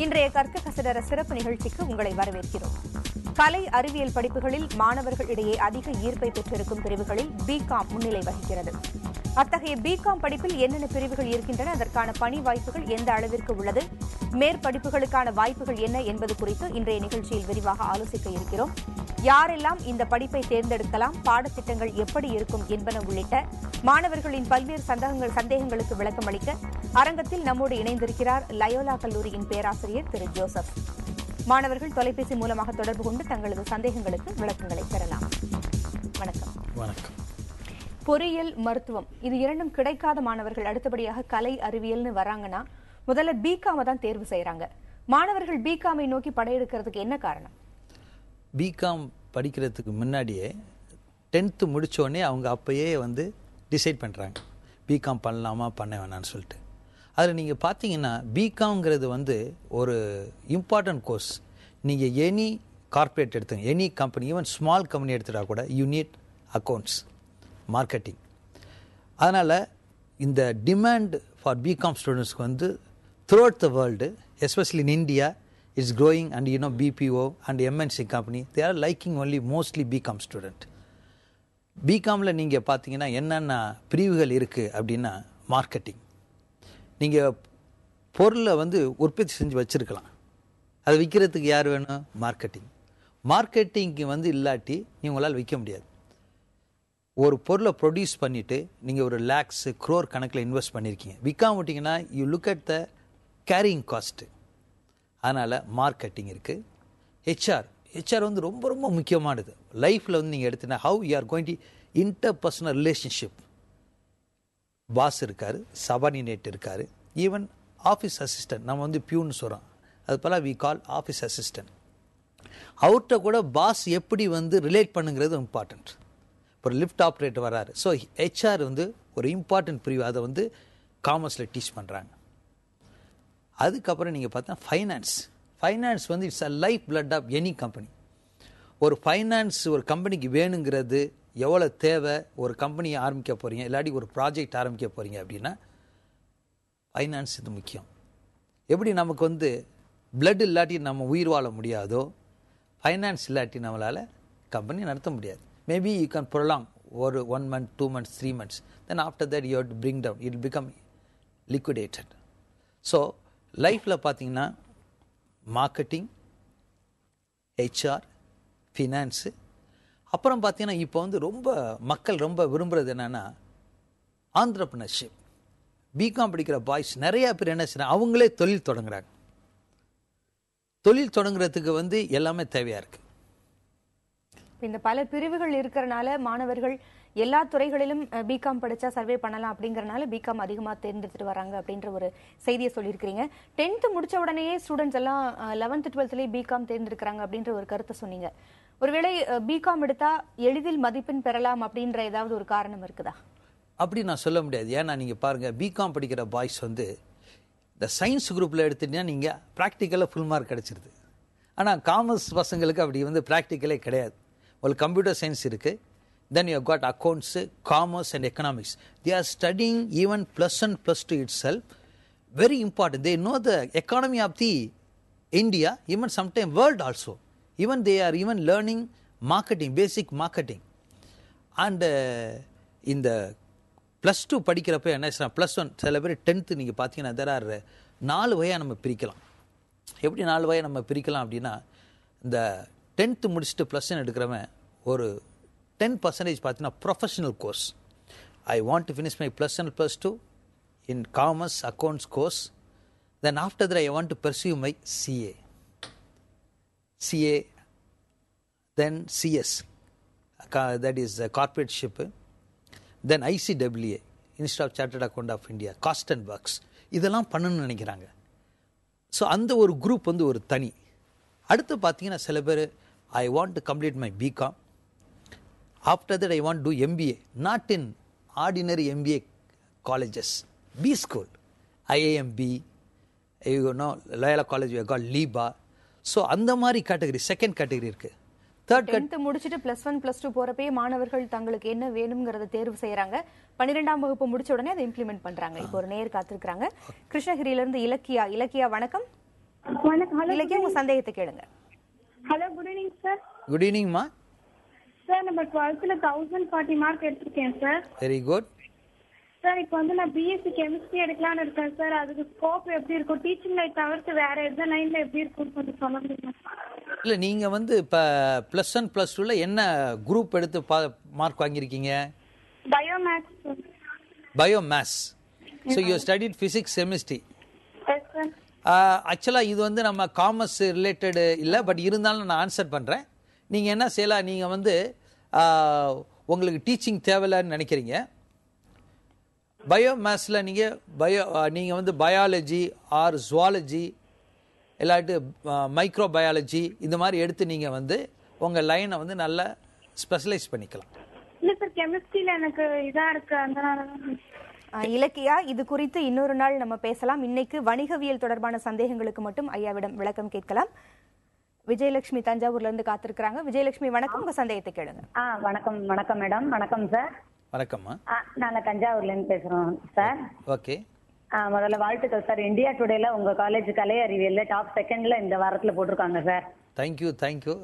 இன்றைய கற்க கசடர சிறப்பு நிகழ்ச்சிக்கு உங்களை வரவேற்கிறோம். கலை அறிவியல் படிப்புகளில் மாணவர்கள் இடையே அதிக ஈர்ப்பை பெற்றிருக்கும் பிரிவுகளில் பிகாம் முன்னிலை வகிக்கிறது. அத்தகைய பிகாம் படிப்பில் என்னென்ன பிரிவுகள் இருக்கின்றன, அதற்கான பணி வாய்ப்புகள் எந்த அளவிற்கு உள்ளது, மேற்படிப்புகளுக்கான வாய்ப்புகள் என்ன என்பது குறித்து இன்றைய நிகழ்ச்சியில் விரிவாக ஆலோசிக்க இருக்கிறோம். யாரெல்லாம் இந்த படிப்பை தேர்ந்தெடுக்கலாம், பாடத்திட்டங்கள் எப்படி இருக்கும் என்பன உள்ளிட்ட மாணவர்களின் பல்வேறு சந்தேகங்களுக்கு விளக்கம் அளிக்க அரங்கத்தில் நம்மோடு இணைந்திருக்கிறார் லயோலா கல்லூரியின் பேராசிரியர் திரு ஜோசப். மாணவர்கள் தொலைபேசி மூலமாக தொடர்பு கொண்டு தங்களது சந்தேகங்களுக்கு விளக்கங்களை பெறலாம். வணக்கம். வணக்கம். பொறியியல், மருத்துவம் இது இரண்டும் கிடைக்காத மாணவர்கள் அடுத்தபடியாக கலை அறிவியல்னு வராங்கன்னா முதல்ல பிகாம தான் தேர்வு செய்யறாங்க. மாணவர்கள் பிகாமை நோக்கி படையெடுக்கிறதுக்கு என்ன காரணம்? பிகாம் படிக்கிறதுக்கு முன்னாடியே 10th முடித்தோடனே அவங்க அப்பயே டிசைட் பண்ணுறாங்க பிகாம் பண்ணலாமா பண்ண வேணான்னு சொல்லிட்டு. அதில் நீங்கள் பார்த்தீங்கன்னா பிகாம்ங்கிறது ஒரு இம்பார்ட்டன்ட் கோர்ஸ். நீங்கள் எனி கார்ப்பரேட் எடுத்துங்க, any company, even small company எடுத்துட்டா கூட யூ நீட் அக்கௌண்ட்ஸ், மார்க்கெட்டிங். அதனால் இந்த டிமாண்ட் ஃபார் பிகாம் ஸ்டூடெண்ட்ஸ்க்கு throughout the world, especially in India, it's growing, and BPO and MNC company, they are liking only mostly BCom student. பிகாமில் நீங்கள் பார்த்தீங்கன்னா என்னென்ன பிரிவுகள் இருக்குது அப்படின்னா, மார்க்கெட்டிங். நீங்கள் பொருளை உற்பத்தி செஞ்சு வச்சுருக்கலாம், அதை விற்கிறதுக்கு யார் வேணும்? மார்க்கெட்டிங். மார்க்கெட்டிங்க்கு இல்லாட்டி உங்களால் விற்க முடியாது. ஒரு பொருளை ப்ரொடியூஸ் பண்ணிவிட்டு நீங்கள் ஒரு லேக்ஸ் க்ரோர் கணக்கில் இன்வெஸ்ட் பண்ணியிருக்கீங்க, விற்காம விட்டிங்கன்னா you look at the carrying cost. அதனால் மார்க்கெட்டிங் இருக்குது. ஹெச்ஆர் ரொம்ப ரொம்ப முக்கியமானது லைஃப்பில். நீங்கள் எடுத்தீங்கன்னா how you are going to interpersonal relationship. Boss இருக்கார், சபார்டினேட் இருக்கார், ஈவன் ஆஃபீஸ் அசிஸ்டன்ட். நம்ம பியூன்னு சொல்கிறோம், அது போல் வி கால் ஆஃபீஸ் அசிஸ்டன்ட். அவர்கிட்ட கூட பாஸ் எப்படி ரிலேட் பண்ணுங்கிறது இம்பார்ட்டன்ட். ஒரு லிஃப்ட் ஆப்ரேட்டர் வராரு, ஸோ ஹெச்ஆர் ஒரு இம்பார்ட்டன்ட் பிரிவு. அதை காமர்ஸில் டீச் பண்ணுறாங்க. அதுக்கப்புறம் நீங்கள் பார்த்தா finance it's a life blood of any company. ஒரு ஃபைனான்ஸ் ஒரு கம்பெனிக்கு வேணுங்கிறது எவ்வளோ தேவை. ஒரு கம்பெனியை ஆரம்பிக்க போகிறீங்க, இல்லாட்டி ஒரு ப்ராஜெக்ட் ஆரம்பிக்க போகிறீங்க அப்படின்னா ஃபைனான்ஸ் இது முக்கியம். எப்படி நமக்கு பிளட் இல்லாட்டி நம்ம உயிர் வாழ முடியாதோ, ஃபைனான்ஸ் இல்லாட்டி நம்மளால் கம்பெனி நடத்த முடியாது. மேபி யூ கேன் ப்ரொலாங் ஒரு 1 month, 2 months, 3 months. Then after that you have to bring down, it become liquidated. So லைஃப்பில் பார்த்தீங்கன்னா மார்க்கெட்டிங், ஹெச்ஆர், ஃபினான்ஸு. அப்புறம் பார்த்தீங்கன்னா இப்போ ரொம்ப மக்கள் ரொம்ப விரும்புகிறது என்னென்னா ஆந்திரப்ரனர்ஷிப். பிகாம் படிக்கிற பாய்ஸ் நிறையா பேர் என்ன செய்கிறாங்க, அவங்களே தொழில் தொடங்குறாங்க. தொழில் தொடங்குறதுக்கு எல்லாமே தேவையாக இருக்குது. இந்த பல பிரிவுகள் இருக்கிறனால மாணவர்கள் எல்லா துறைகளிலும் பிகாம் படிச்சா சர்வே பண்ணலாம் அப்படிங்கறனால பிகாம் அதிகமாக தேர்ந்தெடுத்துட்டு வராங்க அப்படின்ற ஒரு செய்தியை சொல்லியிருக்கிறீங்க. 10th முடிச்ச உடனேயே ஸ்டூடெண்ட்ஸ் எல்லாம் 11th 12thலேயே பிகாம் தேர்ந்தெடுக்கிறாங்க அப்படின்ற ஒரு கருத்தை சொன்னீங்க. ஒருவேளை பிகாம் எடுத்தா எளிதில் மதிப்பெண் பெறலாம் அப்படின்ற ஏதாவது ஒரு காரணம் இருக்குதா? அப்படி நான் சொல்ல முடியாது. ஏன்னா நீங்கள் பாருங்கள், பிகாம் படிக்கிற பாய்ஸ் இந்த சயின்ஸ் குரூப்பில் எடுத்துட்டீங்கன்னா நீங்கள் ப்ராக்டிக்கலாக ஃபுல் மார்க் கிடச்சிருது. ஆனால் காமர்ஸ் பசங்களுக்கு அப்படி ப்ராக்டிக்கலே கிடையாது. ஒரு கம்ப்யூட்டர் சயின்ஸ் இருக்குது, then you have got accounts, commerce and economics. They are studying even +1, +2 itself. Very important. They know the economy of the India, even sometimes world also. Even they are even learning marketing, basic marketing. And in the +2 படிக்கிறப்ப என்ன செய்யலாம், +1 சில பேர் 10th நீங்கள் பார்த்தீங்கன்னா there are 4 வகையாக நம்ம பிரிக்கலாம். எப்படி 4 வகையாக நம்ம பிரிக்கலாம் அப்படின்னா, இந்த 10th முடிச்சுட்டு +1 எடுக்கிறவன் ஒரு 10% பார்த்தீங்கன்னா professional course. I want to finish my +1 +2 in commerce accounts course. Then after that I want to pursue my CA, then CS, that is corporateship, then ICAA, institute of chartered account of India, cost and works. இதெல்லாம் பண்ணணும்னு நினைக்கிறாங்க. So அந்த ஒரு group ஒரு தனி. அடுத்து பார்த்தீங்கன்னா சில பேர் I want to complete my BCom. After that, I want to do MBA, not in ordinary MBA colleges, B school, IIMB, Loyola College, we have got LIBA. So, அந்த மாதிரி கேட்டகரி, செகண்ட் கேட்டகரி இருக்குது. 10th முடிச்சிட்டு +1 +2 போறப்பே மாணவர்கள் தங்களுக்கு என்ன வேணும்ங்கறத தேர்வு செய்யறாங்க. 12ஆம் வகுப்பு முடிச்ச உடனே அதை இம்ப்ளிமெண்ட் பண்றாங்க. இப்போ ஒரு நேயர் காத்திருக்காங்க. கிருஷ்ணகிரியில இருந்து இலக்கியா. வணக்கம். வணக்கம். ஹலோ இலக்கியா, உங்க சந்தேகத்தை கேளுங்க. Hello, good evening sir. Good ஈவினிங்மா. சார், நம்ம 12th 1040 மார்க் எடுத்திருக்கேன் சார். Very good. சார், இப்போ வந்து நான் பிஎஸ்சி கெமிஸ்ட்ரி எடுக்கலாம்னு இருக்கேன் சார். அதுக்கு ஸ்கோப் எப்படி இருக்கும்? டீச்சிங் லைன் தவிர்த்து வேற எந்த லைன்ல எப்படி இருக்கும்னு கொஞ்சம் சொல்ல முடியுமா? இல்லை, நீங்கள் வந்து இப்போ +1 +2ல என்ன குரூப் எடுத்து மார்க் வாங்கியிருக்கீங்க? Biomaths sir. Biomaths. So you studied physics chemistry. Yes sir. ஆக்சுவலாக இது வந்து நம்ம காமர்ஸ் ரிலேட்டடு இல்லை, பட் இருந்தாலும் நான் ஆன்சர் பண்ணுறேன். நீங்கள் என்ன செய்யலாம், நீங்கள் வந்து உங்களுக்கு டீச்சிங் தேவையில்லைன்னு நினைக்கிறீங்க. பயோமேத்ஸில் நீங்கள் வந்து பயாலஜி ஆர் ஜுவாலஜி இல்லாட்டி மைக்ரோ பயாலஜி இந்த மாதிரி எடுத்து நீங்கள் வந்து உங்கள் லைனை வந்து நல்லா ஸ்பெஷலைஸ் பண்ணிக்கலாம். இல்லை சார், கெமிஸ்ட்ரியில் எனக்கு இதாக இருக்குது, அதனால தான். இலக்கியா, இது குறித்து இன்னொரு நாள் நம்ம பேசலாம். இன்னைக்கு வணிகவியல் தொடர்பான சந்தேகங்களுக்கு மட்டும் ஐயாவிடம் விளக்கம் கேட்கலாம். விஜயலட்சுமி தஞ்சாவூர்ல இருந்து காத்திருக்கிறாங்க. விஜயலட்சுமி, வணக்கம். உங்க சந்தேகத்தை கேளுங்க. வணக்கம். வணக்கம் மேடம். வணக்கம் சார். வணக்கம்மா. நாங்க தஞ்சாவூர்ல இருந்து பேசுறோம் சார். ஓகே. முதல்ல வாழ்த்துக்கள் சார். இந்தியா டுடேல உங்க காலேஜ் கலை அறிவியல்ல டாப் 2nd இந்த வாரத்துல போட்டிருக்காங்க சார். Thank you thank you.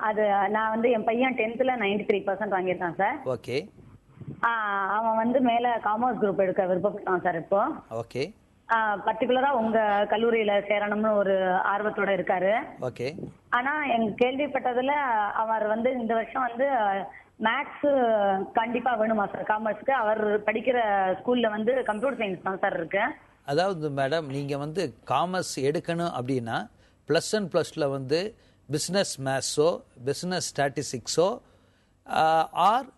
அது நான் வந்து என் பையன் 10th 93% வாங்கியிருக்கான் சார். ஓகே. அவன் வந்து மேல காமர்ஸ் குரூப் எடுக்க விருப்பப்பட்டான் சார். இப்போ ஓகே. பர்டிகுலரா உங்க கல்லூரியில சேரணும்னு ஒரு ஆர்வத்தோட இருக்காரு. ஓகே. ஆனா எங்க கேள்விப்பட்டதுல அவர் வந்து இந்த வருஷம் வந்து மேத்ஸ் கண்டிப்பா வேணுமா சார் காமர்ஸ்க்கு? அவர் படிக்கிற ஸ்கூல்ல வந்து கம்ப்யூட்டர் சயின்ஸ் தான் சார் இருக்கு. அதாவது மேடம், நீங்கள் வந்து காமர்ஸ் எடுக்கணும் அப்படின்னா +1 +2ல வந்து பிஸ்னஸ் மேத்ஸோ பிஸ்னஸ் ஸ்டாட்டிஸ்டிக்ஸோ ஆர்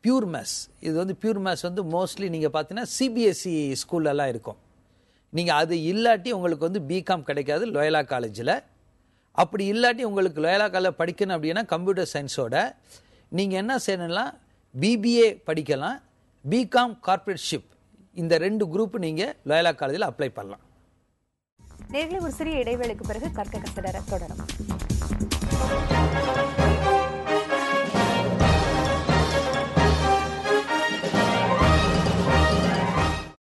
பியூர் மேத்ஸ். இது வந்து பியூர் மேத்ஸ் வந்து மோஸ்ட்லி நீங்கள் பார்த்தீங்கன்னா சிபிஎஸ்சி ஸ்கூல்லலாம் இருக்கும். நீங்கள் அது இல்லாட்டி உங்களுக்கு வந்து பிகாம் கிடைக்காது லோயலா காலேஜில். அப்படி இல்லாட்டி உங்களுக்கு லோயலா காலேஜ் படிக்கணும் அப்படின்னா கம்ப்யூட்டர் சயின்ஸோட நீங்கள் என்ன செய்யணும்லாம் பிபிஏ படிக்கலாம், பிகாம் கார்ப்பரேட்ஷிப், இந்த 2 குரூப் நீங்கள் லோயலா காலேஜில் அப்ளை பண்ணலாம். நேர்களை ஒரு சிறிய இடைவேளைக்கு பிறகு கற்க கசடர தொடரும்.